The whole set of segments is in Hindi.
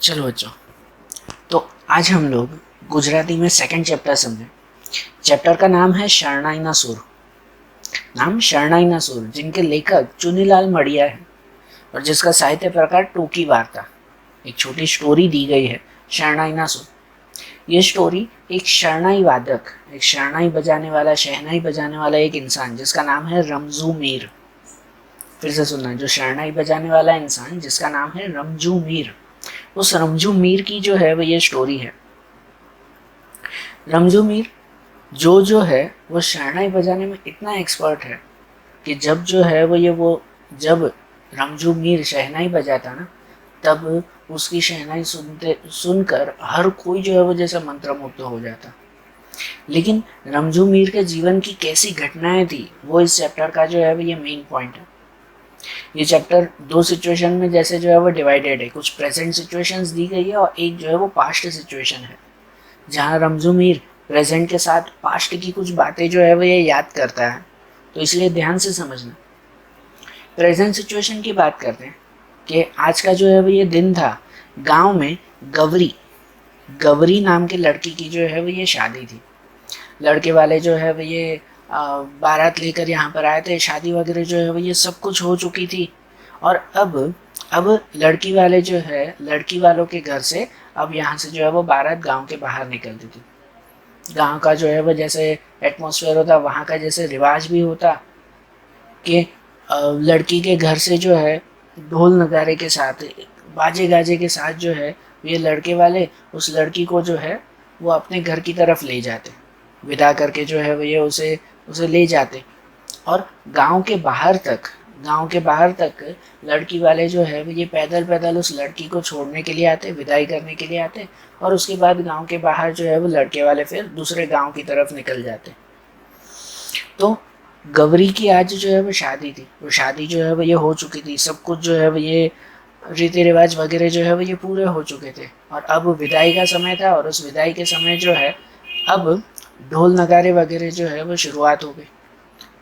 चलो बच्चों, तो आज हम लोग गुजराती में सेकंड चैप्टर समझें। चैप्टर का नाम है शरणाईना सूर। नाम शरणाईना सूर, जिनके लेखक चुनीलाल मड़िया है और जिसका साहित्य प्रकार टूकी वार्ता। एक छोटी स्टोरी दी गई है शरणाईना सूर। ये स्टोरी एक शरणाई वादक, एक शरणाई बजाने वाला, शहनाई बजाने वाला एक इंसान जिसका नाम है रमजू मीर। फिर से सुनना, जो शरणाई बजाने वाला इंसान जिसका नाम है रमजू मीर, उस रमजू मीर की जो है वो ये स्टोरी है। रमजू मीर जो है वो शहनाई बजाने में इतना एक्सपर्ट है कि जब रमजू मीर शहनाई बजाता ना, तब उसकी शहनाई सुनकर हर कोई जो है वो जैसे मंत्रमुग्ध हो जाता। लेकिन रमजू मीर के जीवन की कैसी घटनाएं थी, वो इस चैप्टर का जो है वो ये मेन पॉइंट है। ये चैप्टर दो सिचुएशन में जैसे जो है वो डिवाइडेड है। कुछ प्रेजेंट सिचुएशंस दी गई है और एक जो है वो पास्ट सिचुएशन है, जहाँ रमजू मीर प्रेजेंट के साथ पास्ट की कुछ बातें जो है वो ये याद करता है। तो इसलिए ध्यान से समझना। प्रेजेंट सिचुएशन की बात करते हैं कि आज का जो है वो ये दिन था। गांव में गवरी गवरी नाम के लड़की की जो है वो ये शादी थी। लड़के वाले जो है वो ये बारात लेकर यहाँ पर आए थे। शादी वगैरह जो है वो ये सब कुछ हो चुकी थी। और अब लड़की वाले जो है, लड़की वालों के घर से अब यहाँ से जो है वो बारात गांव के बाहर निकलती थी। गांव का जो है वो जैसे एटमॉस्फेयर होता, वहाँ का जैसे रिवाज भी होता कि लड़की के घर से जो है ढोल नगारे के साथ, बाजे गाजे के साथ जो है ये लड़के वाले उस लड़की को जो है वो अपने घर की तरफ ले जाते, विदा करके जो है वो ये उसे उसे ले जाते। और गांव के बाहर तक लड़की वाले जो है वो ये पैदल पैदल उस लड़की को छोड़ने के लिए आते, विदाई करने के लिए आते। और उसके बाद गांव के बाहर जो है वो लड़के वाले फिर दूसरे गांव की तरफ निकल जाते। तो गवरी की आज जो है वो शादी थी। वो शादी जो है वो ये हो चुकी थी। सब कुछ जो है वो ये रीति रिवाज वगैरह जो है वो ये पूरे हो चुके थे। और अब विदाई का समय था और उस विदाई के समय जो है अब ढोल नगारे वगैरह जो है वो शुरुआत हो गई।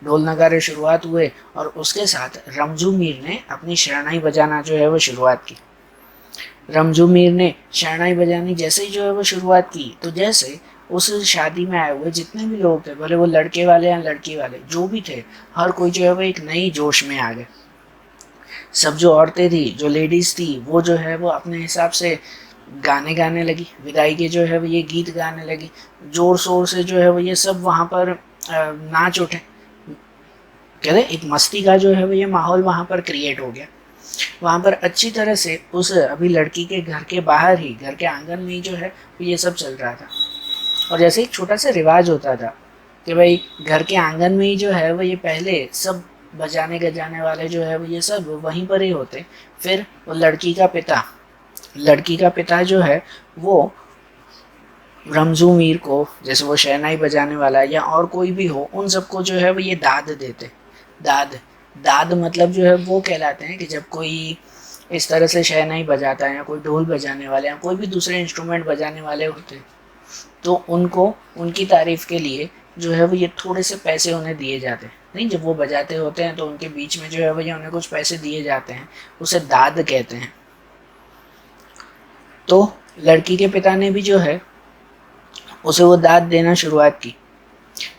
ढोल नगारे शुरुआत हुए और उसके साथ रमजू मीर ने अपनी शहनाई बजाना जो है वो शुरुआत की। रमजू मीर ने शहनाई बजानी जैसे ही जो है वो शुरुआत की, तो जैसे उस शादी में आए हुए जितने भी लोग थे, भले वो लड़के वाले या लड़की वाले जो भी थे, हर कोई जो है वो एक नई जोश में आ गए। सब जो औरतें थी, जो लेडीज थी, वो जो है वो अपने हिसाब से गाने गाने लगी। विदाई के जो है वो ये गीत गाने लगी। जोर शोर से जो है वो ये सब वहाँ पर नाच उठे। कहते एक मस्ती का जो है वो ये माहौल वहाँ पर क्रिएट हो गया। वहाँ पर अच्छी तरह से उस अभी लड़की के घर के बाहर ही, घर के आंगन में ही जो है ये सब चल रहा था। और जैसे एक छोटा सा रिवाज होता था कि भाई घर के आंगन में ही जो है वो ये पहले सब बजाने गजाने वाले जो है वो ये सब वहीं पर ही होते। फिर वो लड़की का पिता जो है वो रमजू मीर को, जैसे वो शहनाई बजाने वाला या और कोई भी हो, उन सबको जो है वो ये दाद देते। दाद दाद मतलब जो है वो कहलाते हैं कि जब कोई इस तरह से शहनाई बजाता है या कोई ढोल बजाने वाले या कोई भी दूसरे इंस्ट्रूमेंट बजाने वाले होते, तो उनको उनकी तारीफ के लिए जो है वो ये थोड़े से पैसे उन्हें दिए जाते हैं। नहीं, जब वो बजाते होते हैं तो उनके बीच में जो है वो ये उन्हें कुछ पैसे दिए जाते हैं, उसे दाद कहते हैं। तो लड़की के पिता ने भी जो है उसे वो दाद देना शुरुआत की।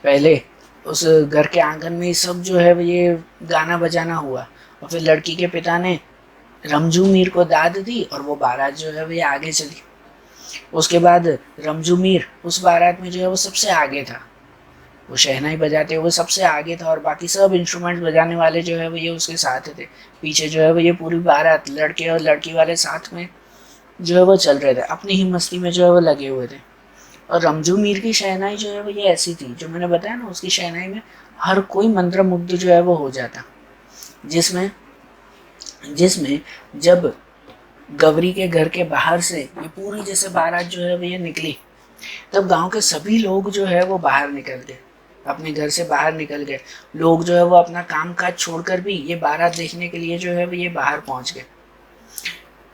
पहले उस घर के आंगन में सब जो है वो ये गाना बजाना हुआ और फिर लड़की के पिता ने रमजू मीर को दाद दी और वो बारात जो है वो ये आगे चली। उसके बाद रमजू मीर उस बारात में जो है वो सबसे आगे था। वो शहनाई बजाते हुए सबसे आगे था और बाकी सब इंस्ट्रूमेंट्स बजाने वाले जो है वो ये उसके साथ थे। पीछे जो है वो ये पूरी बारात, लड़के और लड़की वाले साथ में जो है वो चल रहे थे, अपनी ही मस्ती में जो है वो लगे हुए थे। और रमजू मीर की शहनाई जो है वो ये ऐसी थी, जो मैंने बताया ना, उसकी शहनाई में हर कोई मंत्रमुग्ध जो है वो हो जाता। जिसमें जिसमें जब गवरी के घर के बाहर से ये पूरी जैसे बारात जो है वो ये निकली, तब गांव के सभी लोग जो है वो बाहर निकल गए, अपने घर से बाहर निकल गए। लोग जो है वो अपना काम काज छोड़कर भी ये बारात देखने के लिए जो है वो ये बाहर पहुंच गए।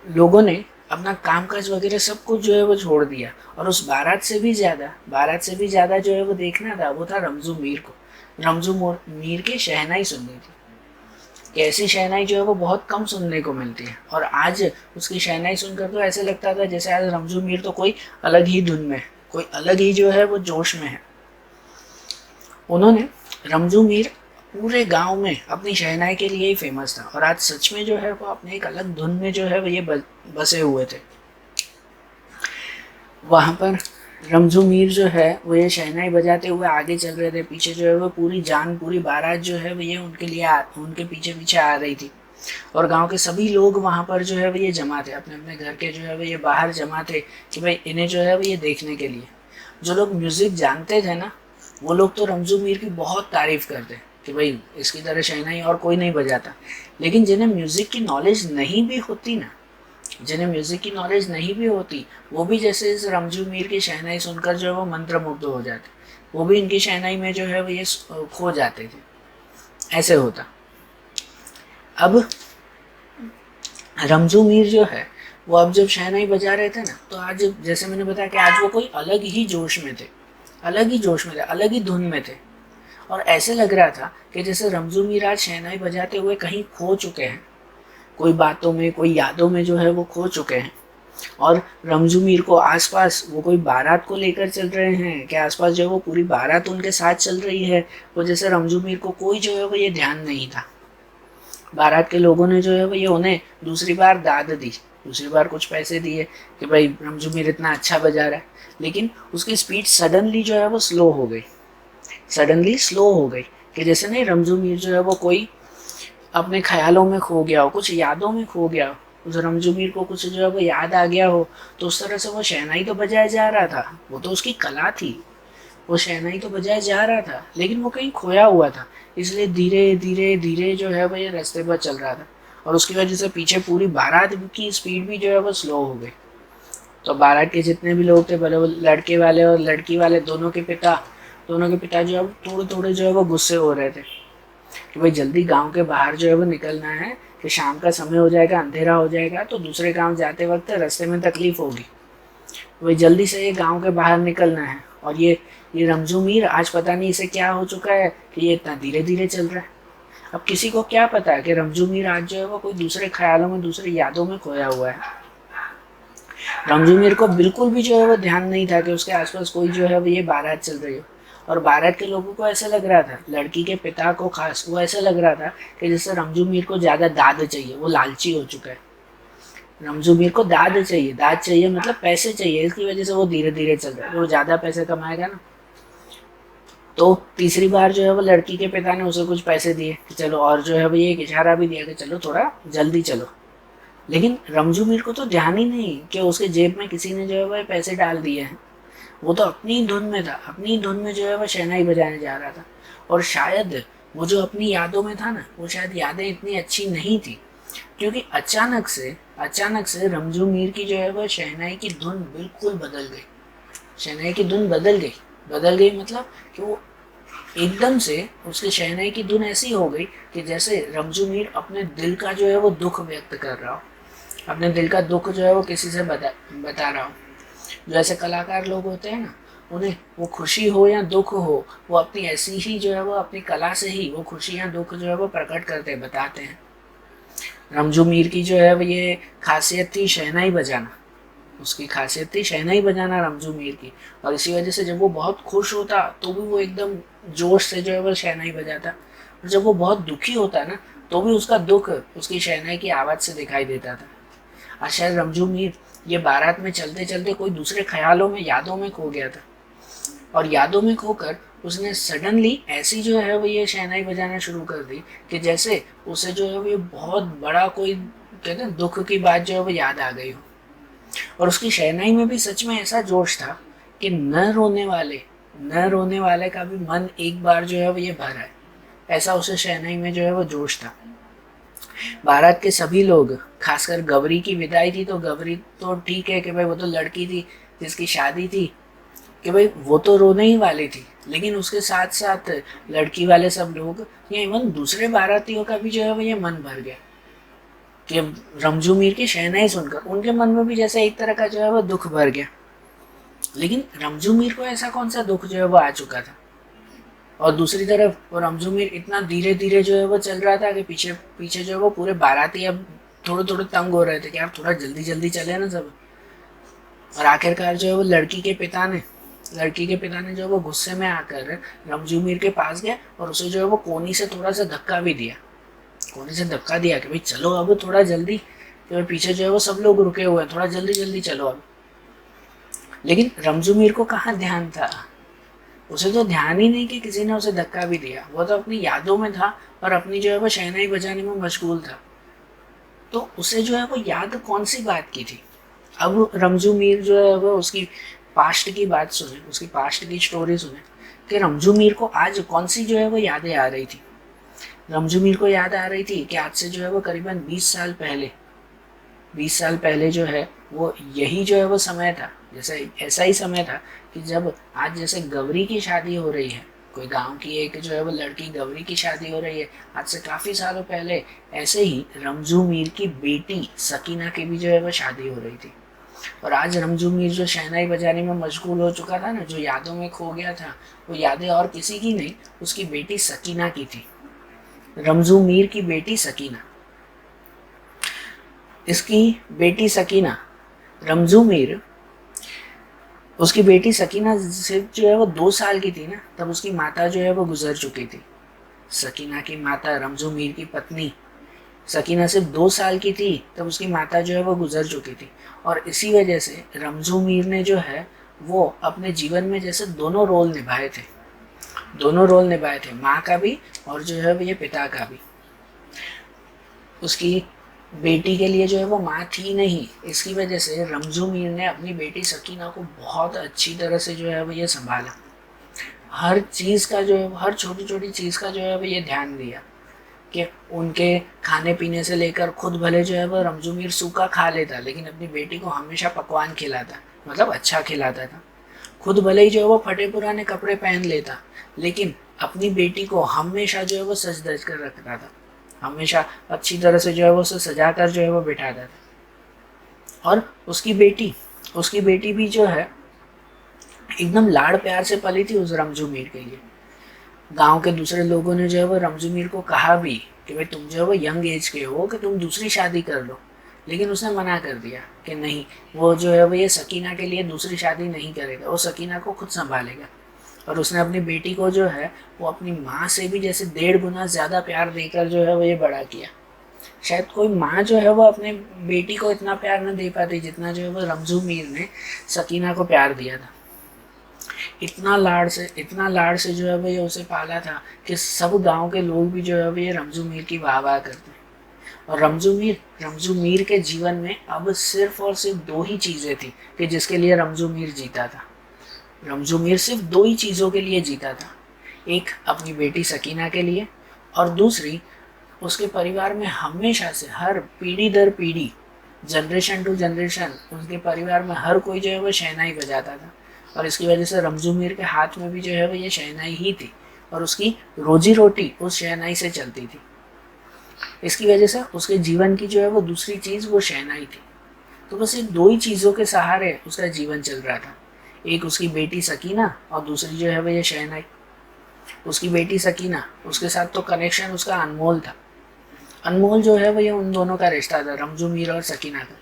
लोगों ने अपना काम काज वगैरह सब कुछ जो है वो छोड़ दिया और उस बारात से भी ज़्यादा जो है वो देखना था, वो था रमजू मीर को। रमजू मीर की शहनाई सुननी थी। कि ऐसी शहनाई जो है वो बहुत कम सुनने को मिलती है। और आज उसकी शहनाई सुनकर तो ऐसे लगता था जैसे आज रमजू मीर तो कोई अलग ही धुन में है, कोई अलग ही जो है वो जोश में है। उन्होंने रमजू मीर पूरे गांव में अपनी शहनाई के लिए ही फेमस था, और आज सच में जो है वो अपने एक अलग धुन में जो है वो ये बसे हुए थे। वहाँ पर रमजू मीर जो है वो ये शहनाई बजाते हुए आगे चल रहे थे, पीछे जो है वो पूरी जान, पूरी बारात जो है वो ये उनके लिए उनके पीछे पीछे आ रही थी। और गांव के सभी लोग वहाँ पर जो है वो ये जमा थे, अपने अपने घर के जो है वो ये बाहर जमा थे कि भाई इन्हें जो है वो ये देखने के लिए। जो लोग म्यूज़िक जानते थे ना, वो लोग तो रमजू मीर की बहुत तारीफ़ करते कि भाई इसकी तरह शहनाई और कोई नहीं बजाता। लेकिन जिन्हें म्यूज़िक की नॉलेज नहीं भी होती ना, जिन्हें म्यूज़िक की नॉलेज नहीं भी होती, वो भी जैसे इस रमजू मीर की शहनाई सुनकर जो है वो मंत्रमुग्ध हो जाते, वो भी इनकी शहनाई में जो है वो ये खो जाते थे। ऐसे होता। अब रमजू मीर जो है वो अब जब शहनाई बजा रहे थे ना, तो आज जैसे मैंने बताया कि आज वो कोई अलग ही जोश में थे, अलग ही जोश में थे, अलग ही धुन में थे। और ऐसे लग रहा था कि जैसे रमजू मीर आज शहनाई बजाते हुए कहीं खो चुके हैं, कोई बातों में, कोई यादों में जो है वो खो चुके हैं। और रमजू मीर को आसपास वो कोई बारात को लेकर चल रहे हैं कि आसपास जो है वो पूरी बारात उनके साथ चल रही है। वो जैसे रमजू मीर को कोई जो है वो ये ध्यान नहीं था। बारात के लोगों ने जो है वो ये उन्हें दूसरी बार दाद दी, दूसरी बार कुछ पैसे दिए कि भाई रमजू मीर इतना अच्छा बजा रहा है। लेकिन उसकी स्पीड सडनली जो है वो स्लो हो गई, सडनली स्लो हो गई कि जैसे नहीं रमजू मीर जो है वो कोई अपने ख्यालों में खो गया हो, कुछ यादों में खो गया हो। उस रमजू मीर को कुछ जो है वो याद आ गया हो, तो उस तरह से वो शहनाई तो बजाया जा रहा था, वो तो उसकी कला थी, वो शहनाई तो बजाया जा रहा था, लेकिन वो कहीं खोया हुआ था। इसलिए धीरे धीरे धीरे जो है वो ये रास्ते पर चल रहा था, और उसकी वजह से पीछे पूरी बारात की स्पीड भी जो है वो स्लो हो गई। तो बारात के जितने भी लोग थे, भले वो लड़के वाले और लड़की वाले दोनों के पिता जो है थोड़े थोड़े जो है वो गुस्से हो रहे थे कि भाई जल्दी गांव के बाहर जो है वो निकलना है, कि शाम का समय हो जाएगा, अंधेरा हो जाएगा, तो दूसरे गांव जाते वक्त रास्ते में तकलीफ होगी। भाई जल्दी से ये गांव के बाहर निकलना है। और ये रमजू मीर आज पता नहीं इसे क्या हो चुका है कि ये इतना धीरे धीरे चल रहा है। अब किसी को क्या पता है कि रमजू मीर आज जो है वो कोई दूसरे ख्यालों में, दूसरी यादों में खोया हुआ है। रमजू मीर को बिल्कुल भी जो है वो ध्यान नहीं था कि उसके आसपास कोई जो है वो ये बारात चल रही हो। और बारात के लोगों को ऐसा लग रहा था, लड़की के पिता को खास, वो ऐसा लग रहा था कि जैसे रमजू मीर को ज़्यादा दाद चाहिए, वो लालची हो चुका है। रमजू मीर को दाद चाहिए मतलब पैसे चाहिए, इसकी वजह से वो धीरे धीरे चल रहा है। वो ज़्यादा पैसे कमाएगा ना, तो तीसरी बार जो है वो लड़की के पिता ने उसे कुछ पैसे दिए कि चलो, और जो है वो ये एक इशारा भी दिया कि चलो थोड़ा जल्दी चलो। लेकिन रमजू मीर को तो ध्यान ही नहीं कि उसके जेब में किसी ने जो है वो पैसे डाल दिए हैं। वो तो अपनी धुन में था, अपनी धुन में जो है वो शहनाई बजाने जा रहा था। और शायद वो जो अपनी यादों में था ना, वो शायद यादें इतनी अच्छी नहीं थी, क्योंकि अचानक से रमजू मीर की जो है वो शहनाई की धुन बिल्कुल बदल गई। शहनाई की धुन बदल गई मतलब कि वो एकदम से उसकी शहनाई की धुन ऐसी हो गई कि जैसे रमजू मीर अपने दिल का जो है वो दुख व्यक्त कर रहा हो, अपने दिल का दुख जो है वो किसी से बता रहा हो। जो ऐसे कलाकार लोग होते हैं ना, उन्हें वो खुशी हो या दुख हो, वो अपनी ऐसी ही जो है वो अपनी कला से ही वो खुशी या दुख जो है वो प्रकट करते बताते हैं। रमजू मीर की जो है वो ये खासियत थी शहनाई बजाना, उसकी खासियत थी शहनाई बजाना रमजू मीर की। और इसी वजह से जब वो बहुत खुश होता तो भी वो एकदम जोश से जो है वो शहनाई बजाता, और जब वो बहुत दुखी होता ना, तो भी उसका दुख उसकी शहनाई की आवाज़ से दिखाई देता था। और शायद रमजू मीर ये बारात में चलते चलते कोई दूसरे ख्यालों में, यादों में खो गया था, और यादों में खोकर उसने सडनली ऐसी जो है वो ये शहनाई बजाना शुरू कर दी कि जैसे उसे जो है वो ये बहुत बड़ा कोई कहते हैं दुख की बात जो है वो याद आ गई हो। और उसकी शहनाई में भी सच में ऐसा जोश था कि न रोने वाले का भी मन एक बार जो है वो ये भरा है, ऐसा उसे शहनाई में जो है वो जोश था। बारात के सभी लोग, खासकर गौरी की विदाई थी, तो गौरी तो ठीक है कि भाई वो तो लड़की थी जिसकी शादी थी, कि भाई वो तो रोने ही वाली थी, लेकिन उसके साथ साथ लड़की वाले सब लोग या इवन दूसरे बारातियों का भी जो है वो ये मन भर गया कि रमजू मीर की शहनाई सुनकर उनके मन में भी जैसे एक तरह का जो है वो दुख भर गया। लेकिन रमजू मीर को ऐसा कौन सा दुख जो है वो आ चुका था, और दूसरी तरफ वो रमजू मीर इतना धीरे धीरे जो है वो चल रहा था कि पीछे पीछे जो है वो पूरे बाराती अब थोड़े थोड़े तंग हो रहे थे कि आप थोड़ा जल्दी जल्दी चले ना सब। और आखिरकार जो है वो लड़की के पिता ने जो है वो गुस्से में आकर रमजू मीर के पास गया और उसे जो है वो कोनी से थोड़ा सा धक्का भी दिया। कोनी से धक्का दिया कि भाई चलो अब थोड़ा जल्दी, कि भाई पीछे जो है वो सब लोग रुके हुए हैं, थोड़ा जल्दी जल्दी चलो अब। लेकिन रमजू मीर को कहाँ ध्यान था, उसे तो ध्यान ही नहीं कि किसी ने उसे धक्का भी दिया। वो तो अपनी यादों में था और अपनी जो है वो शहनाई बजाने में मशगूल था। तो उसे जो है वो याद कौन सी बात की थी। अब रमजू मीर जो है वो उसकी पास्ट की बात सुने, उसकी पास्ट की स्टोरी सुने कि रमजू मीर को आज कौन सी जो है वो यादें आ रही थी। रमजू मीर को याद आ रही थी कि आज से जो है वो करीबन 20 साल पहले जो है वो यही जो है वो समय था, जैसे ऐसा ही समय था कि जब आज जैसे गौरी की शादी हो रही है, कोई गांव की एक जो है वो लड़की गौरी की शादी हो रही है, आज से काफ़ी सालों पहले ऐसे ही रमजू मीर की बेटी सकीना की भी जो है वो शादी हो रही थी। और आज रमजू मीर जो शहनाई बजाने में मशगूल हो चुका था ना, जो यादों में खो गया था, वो यादें और किसी की नहीं, उसकी बेटी सकीना की थी। रमजू मीर की बेटी सकीना, इसकी बेटी सकीना, रमजू मीर, उसकी बेटी सकीना सिर्फ जो है वो 2 साल की थी ना, तब उसकी माता जो है वो गुजर चुकी थी। सकीना की माता, रमजू मीर की पत्नी सकीना सिर्फ 2 साल की थी तब उसकी माता जो है वो गुजर चुकी थी। और इसी वजह से रमजू मीर ने जो है वो अपने जीवन में जैसे दोनों रोल निभाए थे, माँ का भी और जो है वो ये पिता का भी। उसकी बेटी के लिए जो है वो माँ थी नहीं, इसकी वजह से रमजू मीर ने अपनी बेटी सकीना को बहुत अच्छी तरह से जो है वो ये संभाला। हर चीज़ का जो है, हर छोटी छोटी चीज़ का जो है वो ये ध्यान दिया कि उनके खाने पीने से लेकर, खुद भले जो है वो रमजू मीर सूखा खा लेता लेकिन अपनी बेटी को हमेशा पकवान खिलाता, मतलब अच्छा खिलाता था। खुद भले ही जो है वो फटे पुराने कपड़े पहन लेता लेकिन अपनी बेटी को हमेशा जो है वो सज धज कर रखता था, हमेशा अच्छी तरह से जो है वो उसे सजा कर जो है वो बिठाता था। और उसकी बेटी भी जो है एकदम लाड़ प्यार से पली थी उस रमजू मीर के लिए। गांव के दूसरे लोगों ने जो है वो रमजू मीर को कहा भी कि भाई तुम जो है वो यंग एज के हो कि तुम दूसरी शादी कर लो, लेकिन उसने मना कर दिया कि नहीं, वो जो है वो ये सकीना के लिए दूसरी शादी नहीं करेगा, वो सकीना को खुद संभालेगा। और उसने अपनी बेटी को जो है वो अपनी माँ से भी जैसे 1.5 गुना ज़्यादा प्यार देकर जो है वो ये बड़ा किया। शायद कोई माँ जो है वो अपने बेटी को इतना प्यार न दे पाती जितना जो है वो रमजू मीर ने सकीना को प्यार दिया था। इतना लाड़ से जो है वो ये उसे पाला था कि सब गांव के लोग भी जो है वो ये रमजू मीर की वाह वाह करते हैं। और रमजू मीर के जीवन में अब सिर्फ और सिर्फ 2 ही चीज़ें थी कि जिसके लिए रमजू मीर जीता था। रमजू मीर सिर्फ 2 ही चीज़ों के लिए जीता था, एक अपनी बेटी सकीना के लिए और दूसरी उसके परिवार में हमेशा से हर पीढ़ी दर पीढ़ी, जनरेशन टू जनरेशन, उसके परिवार में हर कोई जो है वो शहनाई बजाता था। और इसकी वजह से रमजू मीर के हाथ में भी जो है वो ये शहनाई ही थी और उसकी रोजी रोटी उस शहनाई से चलती थी। इसकी वजह से उसके जीवन की जो है वो दूसरी चीज़ वो शहनाई थी। तो बस इन 2 ही चीज़ों के सहारे उसका जीवन चल रहा था, एक उसकी बेटी सकीना और दूसरी जो है वो ये शहनाई। उसकी बेटी सकीना, उसके साथ तो कनेक्शन उसका अनमोल था। अनमोल जो है वो ये उन दोनों का रिश्ता था, रमजू मीर और सकीना का।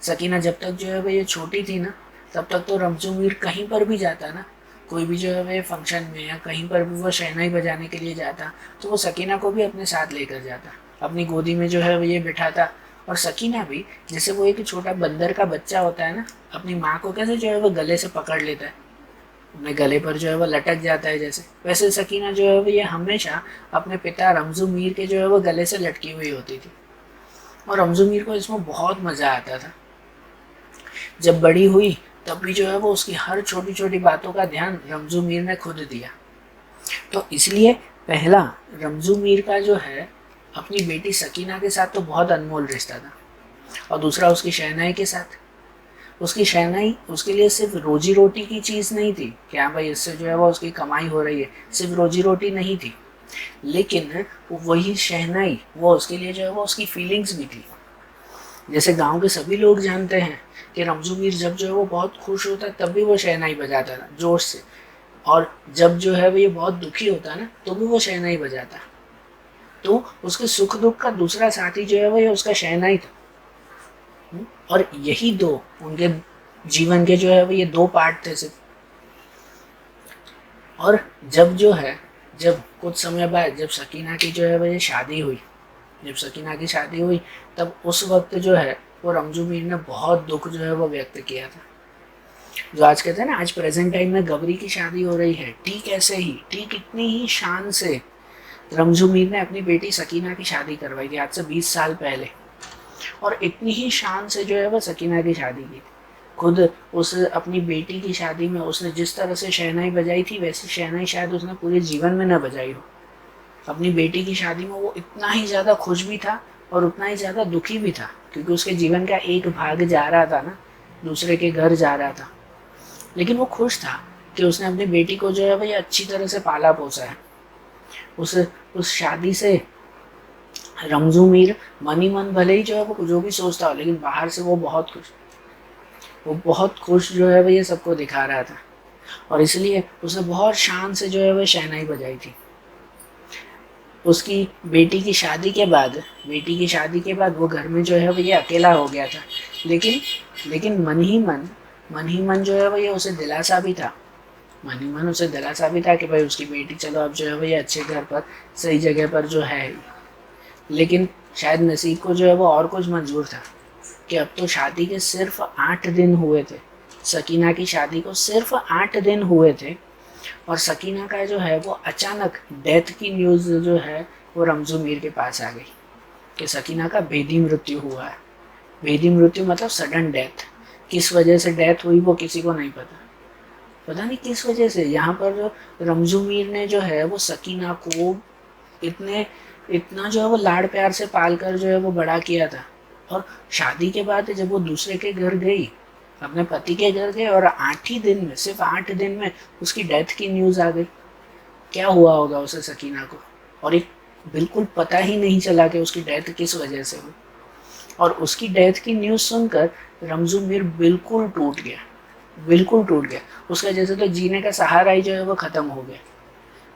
सकीना जब तक जो है वो ये छोटी थी ना, तब तक तो रमजू मीर कहीं पर भी जाता ना, कोई भी जो है वो फंक्शन में या कहीं पर भी वो शहनाई बजाने के लिए जाता तो वो सकीना को भी अपने साथ लेकर जाता, अपनी गोदी में जो है वो ये बिठाता। और सकीना भी जैसे वो एक छोटा बंदर का बच्चा होता है ना, अपनी माँ को कैसे जो है वो गले से पकड़ लेता है, अपने गले पर जो है वो लटक जाता है, जैसे वैसे सकीना जो है वो ये हमेशा अपने पिता रमजू मीर के जो है वो गले से लटकी हुई होती थी। और रमजू मीर को इसमें बहुत मज़ा आता था। जब बड़ी हुई तब भी जो है वो उसकी हर छोटी छोटी बातों का ध्यान रमजू मीर ने खुद दिया। तो इसलिए पहला रमजू मीर का जो है अपनी बेटी सकीना के साथ तो बहुत अनमोल रिश्ता था, और दूसरा उसकी शहनाई के साथ। उसकी शहनाई उसके लिए सिर्फ रोजी रोटी की चीज़ नहीं थी कि हाँ भाई इससे जो है वो उसकी कमाई हो रही है, सिर्फ रोजी रोटी नहीं थी, लेकिन वही शहनाई वो उसके लिए जो है वो उसकी फीलिंग्स भी थी। जैसे गांव के सभी लोग जानते हैं कि रमजू मीर जब जो है वो बहुत खुश होता तब भी वो शहनाई बजाता था जोश से, और जब जो है वो ये बहुत दुखी होता है ना तो भी वो शहनाई बजाता। तो उसके सुख दुख का दूसरा साथी जो है वो ये उसका शहनाई था। और यही दो उनके जीवन के जो है वो ये दो पार्ट थे सिर्फ। और जब जो है जब कुछ समय बाद जब सकीना की जो है वो ये शादी हुई, जब सकीना की शादी हुई तब उस वक्त जो है वो रमजू मीर ने बहुत दुख जो है वो व्यक्त किया था। जो आज कहते हैं ना, आज प्रेजेंट टाइम में गबरी की शादी हो रही है, ठीक ऐसे ही, ठीक इतनी ही शान से रमजू मीर ने अपनी बेटी सकीना की शादी करवाई थी आज से 20 साल पहले। और इतनी ही शान से जो है वो सकीना की शादी की थी। खुद उस अपनी बेटी की शादी में उसने जिस तरह से शहनाई बजाई थी वैसी शहनाई शायद उसने पूरे जीवन में न बजाई हो। अपनी बेटी की शादी में वो इतना ही ज़्यादा खुश भी था और उतना ही ज़्यादा दुखी भी था, क्योंकि उसके जीवन का एक भाग जा रहा था ना, दूसरे के घर जा रहा था। लेकिन वो खुश था कि उसने अपनी बेटी को जो है वो ये अच्छी तरह से पाला पोसा है। उस शादी से रमजू मीर मन ही मन भले ही जो है वो जो भी सोचता हो, लेकिन बाहर से वो बहुत खुश जो है वो ये सबको दिखा रहा था। और इसलिए उसने बहुत शान से जो है वो शहनाई बजाई थी। उसकी बेटी की शादी के बाद वो घर में जो है वो ये अकेला हो गया था। लेकिन मन ही मन जो है वो ये उसे दिलासा भी था। मन ही मन उसे दिलासा भी था कि भाई उसकी बेटी चलो अब जो है वो ये अच्छे घर पर सही जगह पर जो है। लेकिन शायद नसीब को जो है वो और कुछ मंजूर था कि अब तो शादी के सिर्फ 8 दिन हुए थे। सकीना की शादी को सिर्फ 8 दिन हुए थे और सकीना का जो है वो अचानक डेथ की न्यूज़ जो है वो रमजू मीर के पास आ गई कि सकीना का भेदी मृत्यु हुआ है। भेदी मृत्यु मतलब सडन डेथ। किस वजह से डेथ हुई वो किसी को नहीं पता नहीं किस वजह से। यहाँ पर रमजू मीर ने जो है वो सकीना को इतना जो है वो लाड़ प्यार से पाल कर जो है वो बड़ा किया था। और शादी के बाद जब वो दूसरे के घर गई, अपने पति के घर गए, और 8 ही दिन में, सिर्फ 8 दिन में उसकी डेथ की न्यूज़ आ गई। क्या हुआ होगा उसे सकीना को, और एक बिल्कुल पता ही नहीं चला कि उसकी डेथ किस वजह से हुई। और उसकी डेथ की न्यूज़ सुनकर रमजू मीर बिल्कुल टूट गया। उसका जैसे तो जीने का सहारा ही जो है वो ख़त्म हो गया।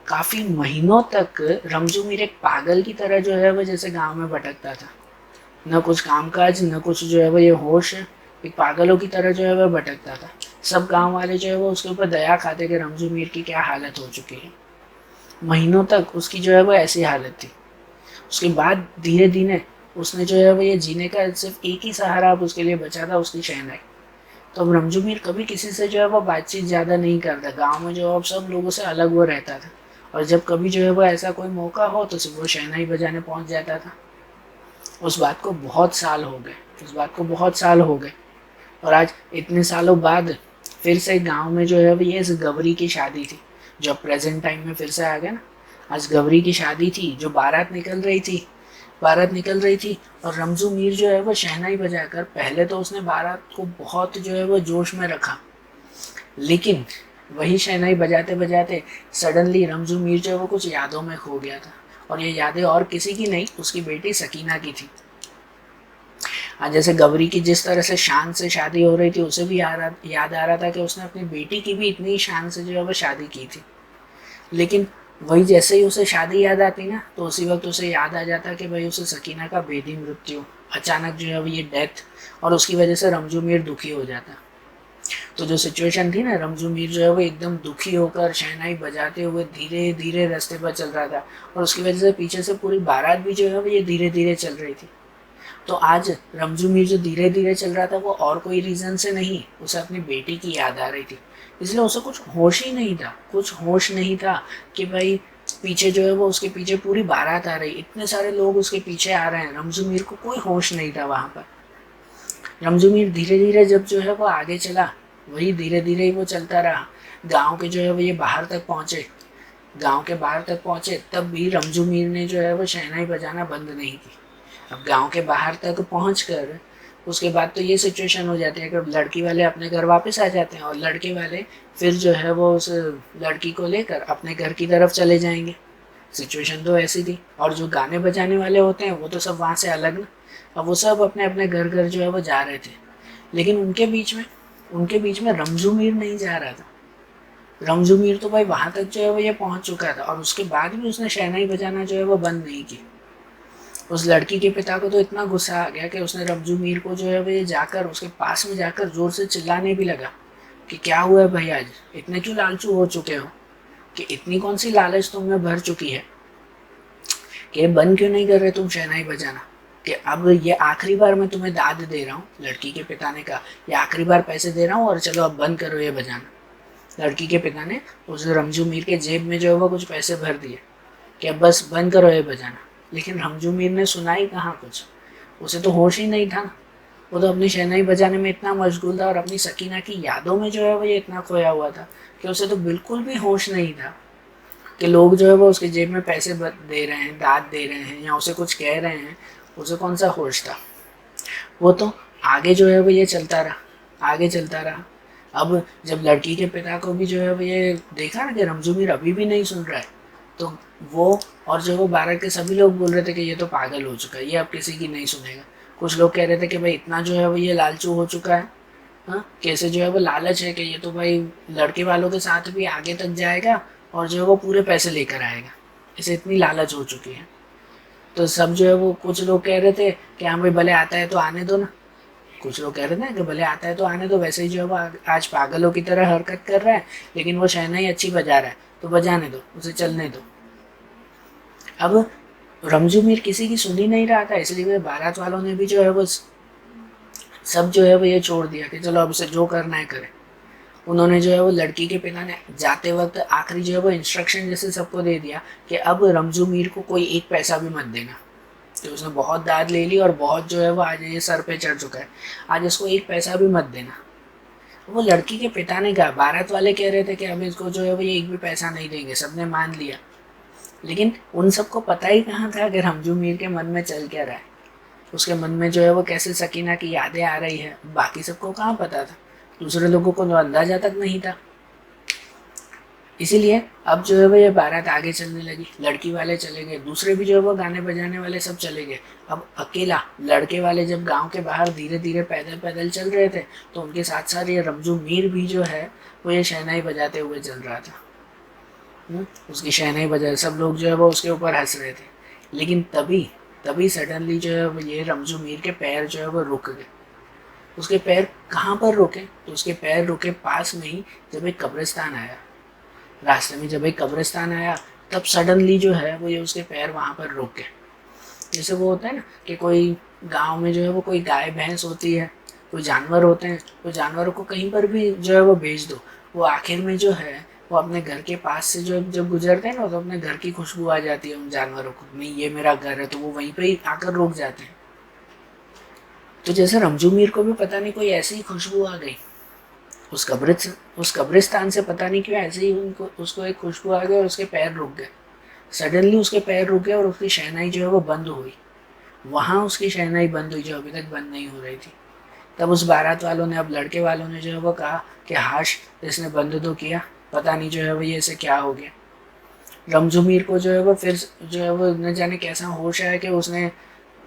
काफ़ी महीनों तक रमजू मीर एक पागल की तरह जो है वो जैसे गांव में भटकता था। न कुछ कामकाज, न कुछ जो है वो ये होश, एक पागलों की तरह जो है वह भटकता था। सब गांव वाले जो है वो उसके ऊपर दया खाते कि रमजू मीर की क्या हालत हो चुकी है। महीनों तक उसकी जो है वो ऐसी हालत थी। उसके बाद धीरे धीरे उसने जो है वो ये जीने का सिर्फ एक ही सहारा अब उसके लिए बचा था, उसकी शहनाई। तो अब रमजू मीर कभी किसी से जो है वो बातचीत ज़्यादा नहीं करता। गाँव में जो अब सब लोगों से अलग वो रहता था, और जब कभी जो है वो ऐसा कोई मौका हो तो सिर्फ वो शहनाई बजाने पहुँच जाता था। उस बात को बहुत साल हो गए। और आज इतने सालों बाद फिर से गांव में जो है ये इस गबरी की शादी थी, जो प्रेजेंट टाइम में फिर से आ गया ना। आज गबरी की शादी थी, जो बारात निकल रही थी और रमजू मीर जो है वो शहनाई बजाकर, पहले तो उसने बारात को बहुत जो है वो जोश में रखा, लेकिन वही शहनाई बजाते बजाते सडनली रमजू मीर जो है वो कुछ यादों में खो गया था। और ये यादें और किसी की नहीं, उसकी बेटी सकीना की थी। आज जैसे गबरी की जिस तरह से शान से शादी हो रही थी, उसे भी याद आ रहा था कि उसने अपनी बेटी की भी इतनी शान से जो है वो शादी की थी। लेकिन वही जैसे ही उसे शादी याद आती ना, तो उसी वक्त उसे याद आ जाता कि भाई उसे सकीना का भेदी मृत्यु, अचानक जो है वो ये डेथ, और उसकी वजह से रमजू मीर दुखी हो जाता। तो जो सिचुएशन थी ना, रमजू मीर जो है वो एकदम दुखी होकर शहनाई बजाते हुए धीरे धीरे रास्ते पर चल रहा था, और उसकी वजह से पीछे से पूरी बारात भी जो है वो ये धीरे धीरे चल रही थी। तो आज रमजू मीर जो धीरे धीरे चल रहा था वो और कोई रीज़न से नहीं, उसे अपनी बेटी की याद आ रही थी। इसलिए उसे कुछ होश नहीं था कि भाई पीछे जो है वो उसके पीछे पूरी बारात आ रही, इतने सारे लोग उसके पीछे आ रहे हैं। रमजू मीर को कोई होश नहीं था वहाँ पर। रमजू मीर धीरे धीरे जब जो है वो आगे चला, वही धीरे धीरे ही वो चलता रहा। गांव के जो है वो ये बाहर तक पहुँचे, तब भी रमजू मीर ने जो है वो शहनाई बजाना बंद नहीं की। अब गांव के बाहर तक पहुंचकर उसके बाद तो ये सिचुएशन हो जाती है कि लड़की वाले अपने घर वापस आ जाते हैं, और लड़के वाले फिर जो है वो उस लड़की को लेकर अपने घर की तरफ चले जाएंगे। सिचुएशन तो ऐसी थी। और जो गाने बजाने वाले होते हैं वो तो सब वहाँ से अलग ना, अब वो सब अपने अपने घर घर जो है वो जा रहे थे। लेकिन उनके बीच में रमजू मीर नहीं जा रहा था। रमजू मीर तो भाई वहां तक जो है वो ये पहुंच चुका था और उसके बाद भी उसने शहनाई बजाना जो है वो बंद नहीं की। उस लड़की के पिता को तो इतना गुस्सा आ गया कि उसने रमजू मीर को जो है वो ये जाकर उसके पास में जाकर जोर से चिल्लाने भी लगा कि क्या हुआ है भाई, आज इतने क्यों लालचू हो चुके हो, कि इतनी कौन सी लालच तुम में भर चुकी है कि बंद क्यों नहीं कर रहे तुम शहनाई बजाना, कि अब ये आखिरी बार मैं तुम्हें दाद दे रहा हूँ। लड़की के पिता ने कहा ये आखिरी बार पैसे दे रहा हूँ और चलो अब बंद करो ये बजाना। लड़की के पिता ने उस रमजू मीर के जेब में जो है वो कुछ पैसे भर दिए कि अब बस बंद करो ये बजाना। लेकिन रमजू मीर ने सुना ही कहाँ कुछ, उसे तो होश ही नहीं था। वो तो अपनी शहनाई बजाने में इतना मशगूल था और अपनी सकीना की यादों में जो है वो ये इतना खोया हुआ था कि उसे तो बिल्कुल भी होश नहीं था कि लोग जो है वो उसके जेब में पैसे दे रहे हैं, दाद दे रहे हैं या उसे कुछ कह रहे हैं। उसे कौन सा होश था। वो तो आगे जो है वो ये चलता रहा, आगे चलता रहा। अब जब लड़की के पिता को भी जो है वो ये देखा ना कि रमजू मीर अभी भी नहीं सुन रहा है, तो वो और जो वो बारह के सभी लोग बोल रहे थे कि ये तो पागल हो चुका है, ये अब किसी की नहीं सुनेगा। कुछ लोग कह रहे थे कि भाई इतना जो है वो ये लालचू हो चुका है, हाँ कैसे जो है वो लालच है कि ये तो भाई लड़के वालों के साथ भी आगे तक जाएगा और जो है वो पूरे पैसे लेकर आएगा, इसे इतनी लालच हो चुकी है। तो सब जो है वो कुछ लोग कह रहे थे कि हाँ भाई भले आता है तो आने दो ना, कुछ लोग कह रहे थे कि भले आता है तो आने दो, वैसे ही जो है वो आज पागलों की तरह हरकत कर रहा है, लेकिन वो शहनाई अच्छी बजा रहा है तो बजाने दो, उसे चलने दो। अब रमजू मीर किसी की सुन ही नहीं रहा था, इसलिए बारात वालों ने भी जो है वो सब जो है वो ये छोड़ दिया कि चलो अब उसे जो करना है करे। उन्होंने जो है वो लड़की के पिता ने जाते वक्त आखिरी जो है वो इंस्ट्रक्शन जैसे सबको दे दिया कि अब रमजू मीर को कोई एक पैसा भी मत देना। तो उसने बहुत दाद ले ली और बहुत जो है वो आज ये सर पे चढ़ चुका है, आज इसको एक पैसा भी मत देना। वो लड़की के पिता ने कहा, बारात वाले कह रहे थे कि अब इसको जो है वो ये एक भी पैसा नहीं देंगे, सबने मान लिया। लेकिन उन सबको पता ही कहाँ था कि रमजू मीर के मन में चल क्या रहा है, उसके मन में जो है वो कैसे सकीना की यादें आ रही है, बाकी सबको कहाँ पता था। दूसरे लोगों को तो अंदाजा तक नहीं था। इसीलिए अब जो है वो ये बारात आगे चलने लगी, लड़की वाले चले गए, दूसरे भी जो है वो गाने बजाने वाले सब चले गए। अब अकेला लड़के वाले जब गांव के बाहर धीरे धीरे पैदल पैदल चल रहे थे तो उनके साथ साथ ये रमजू मीर भी जो है वो ये शहनाई बजाते हुए चल रहा था। उसकी शहनाई बजा, सब लोग जो है वो उसके ऊपर हंस रहे थे। लेकिन तभी तभी सडनली जो है वो ये रमजू मीर के पैर जो है वो रुक गए। उसके पैर कहाँ पर रुके, तो उसके पैर रुके पास में ही जब एक कब्रिस्तान आया। रास्ते में जब एक कब्रिस्तान आया तब सडनली जो है वो ये उसके पैर वहाँ पर रुक गए। जैसे वो होता है ना कि कोई गांव में जो है वो कोई गाय भैंस होती है, कोई जानवर होते हैं, तो जानवरों को कहीं पर भी जो है वो भेज दो, वो आखिर में जो है वो अपने घर के पास से जो जब गुजरते हैं ना तो अपने घर की खुशबू आ जाती है उन जानवरों को, नहीं ये मेरा घर है, तो वो वहीं पर ही आकर रुक जाते हैं। तो जैसे रमजू मीर को भी पता नहीं कोई ऐसी ही खुशबू आ गई उस कब्रिस्तान से, पता नहीं क्यों ऐसे ही उसको एक खुशबू आ गई और उसके पैर रुक गए। सडनली उसके पैर रुक गए और उसकी शहनाई जो है वो बंद हुई। वहाँ उसकी शहनाई बंद हुई जो अभी तक बंद नहीं हो रही थी। तब उस बारात वालों ने, अब लड़के वालों ने जो है वो कहा कि हाश इसने बंद तो किया, पता नहीं जो है वो ये इसे क्या हो गया। रमजू मीर को जो है वो फिर जो है वो न जाने कैसा होश आया कि उसने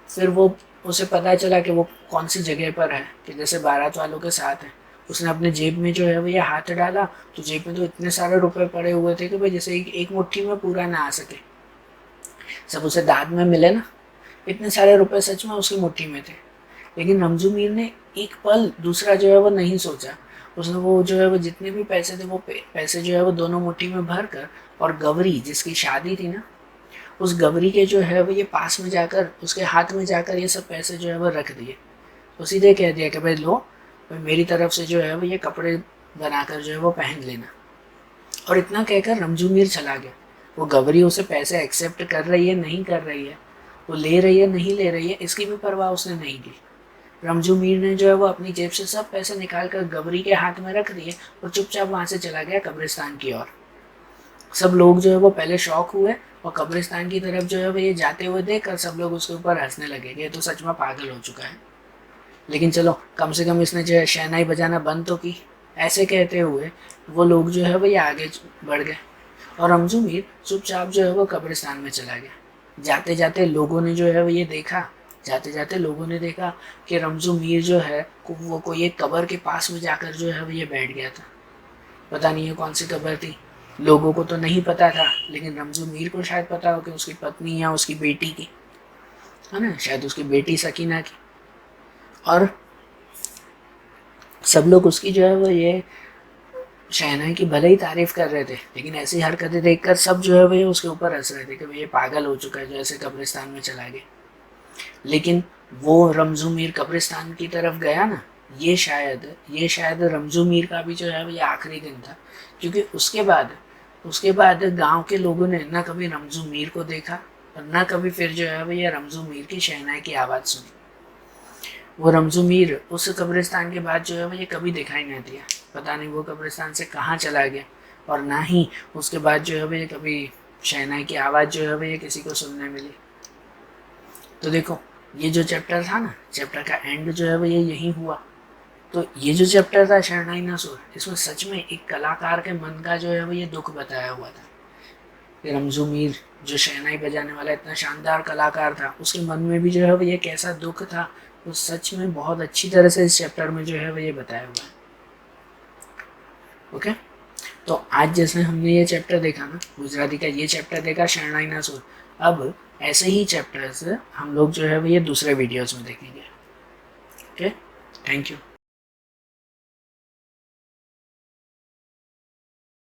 फिर वो उसे पता चला कि वो कौन सी जगह पर है, कि जैसे बारात वालों के साथ है। उसने अपने जेब में जो है वो ये हाथ डाला तो जेब में तो इतने सारे रुपए पड़े हुए थे कि भाई जैसे एक मुट्ठी में पूरा ना आ सके। सब उसे दाद में मिले ना, इतने सारे रुपए सच में उसकी मुट्ठी में थे। लेकिन रमजू मीर ने एक पल दूसरा जो है वो नहीं सोचा। उसने वो जो है वो जितने भी पैसे थे वो पैसे जो है वो दोनों मुट्ठी में भर कर, और गवरी जिसकी शादी थी ना, उस गवरी के जो है वो ये पास में जाकर उसके हाथ में जाकर ये सब पैसे जो है वो रख दिए। तो सीधे कह दिया कि भाई लो, मेरी तरफ से जो है वो ये कपड़े बनाकर जो है वो पहन लेना। और इतना कहकर रमजू मीर चला गया। वो गवरी उसे पैसे एक्सेप्ट कर रही है नहीं कर रही है, वो ले रही है नहीं ले रही है, इसकी भी परवाह उसने नहीं की। रमजू मीर ने जो है वो अपनी जेब से सब पैसे निकाल कर गवरी के हाथ में रख दिए और चुपचाप वहाँ से चला गया कब्रिस्तान की ओर। सब लोग जो है वो पहले शौक हुए और कब्रिस्तान की तरफ जो है वो ये जाते हुए देखकर सब लोग उसके ऊपर हंसने लगे कि ये तो सच में पागल हो चुका है। लेकिन चलो कम से कम इसने जो है शहनाई बजाना बंद तो की। ऐसे कहते हुए वो लोग जो है वो ये आगे बढ़ गए और रमजू मीर चुपचाप जो है वो कब्रिस्तान में चला गया। जाते जाते लोगों ने जो है वो ये देखा, जाते जाते लोगों ने देखा कि रमजू मीर जो है वो कोई एक कब्र के पास में जाकर जो है वो ये बैठ गया था। पता नहीं है कौन सी कब्र थी, लोगों को तो नहीं पता था, लेकिन रमज़ू मीर को शायद पता हो कि उसकी पत्नी या उसकी बेटी की, है ना, शायद उसकी बेटी सकीना की। और सब लोग उसकी जो है वो ये शहनाई की भले ही तारीफ कर रहे थे, लेकिन ऐसी हरकतें देखकर सब जो है वो ये उसके ऊपर हंस रहे थे कि भाई ये पागल हो चुका है जो ऐसे कब्रिस्तान में चला गया। लेकिन वो रमज़ू मीर कब्रिस्तान की तरफ गया ना, ये शायद रमज़ू मीर का भी जो है वो ये आखिरी दिन था, क्योंकि उसके बाद गांव के लोगों ने ना कभी रमज़ू मीर को देखा और ना कभी फिर जो है वो ये रमज़ू मीर की शहनाई की आवाज़ सुनी। वो रमज़ू मीर उस कब्रिस्तान के बाद जो है वो ये कभी दिखाई नहीं दिया, पता नहीं वो कब्रिस्तान से कहाँ चला गया, और ना ही उसके बाद जो है वो ये कभी शहनाई की आवाज़ जो है वो ये किसी को सुनने मिली। तो देखो, ये जो चैप्टर था ना, चैप्टर का एंड जो है वो ये यही हुआ। तो ये जो चैप्टर था शहनाई नसूर, इसमें सच में एक कलाकार के मन का जो है वो ये दुख बताया हुआ था कि रमज़ू मीर जो शहनाई बजाने वाला इतना शानदार कलाकार था, उसके मन में भी जो है वो ये कैसा दुख था, वो सच में बहुत अच्छी तरह से इस चैप्टर में जो है वो ये बताया हुआ है। ओके, तो आज जैसे हमने ये चैप्टर देखा ना, गुजराती का ये चैप्टर देखा शहनाई नसूर, अब ऐसे ही चैप्टर्स हम लोग जो है वो ये दूसरे वीडियोस में देखेंगे। Okay, thank you.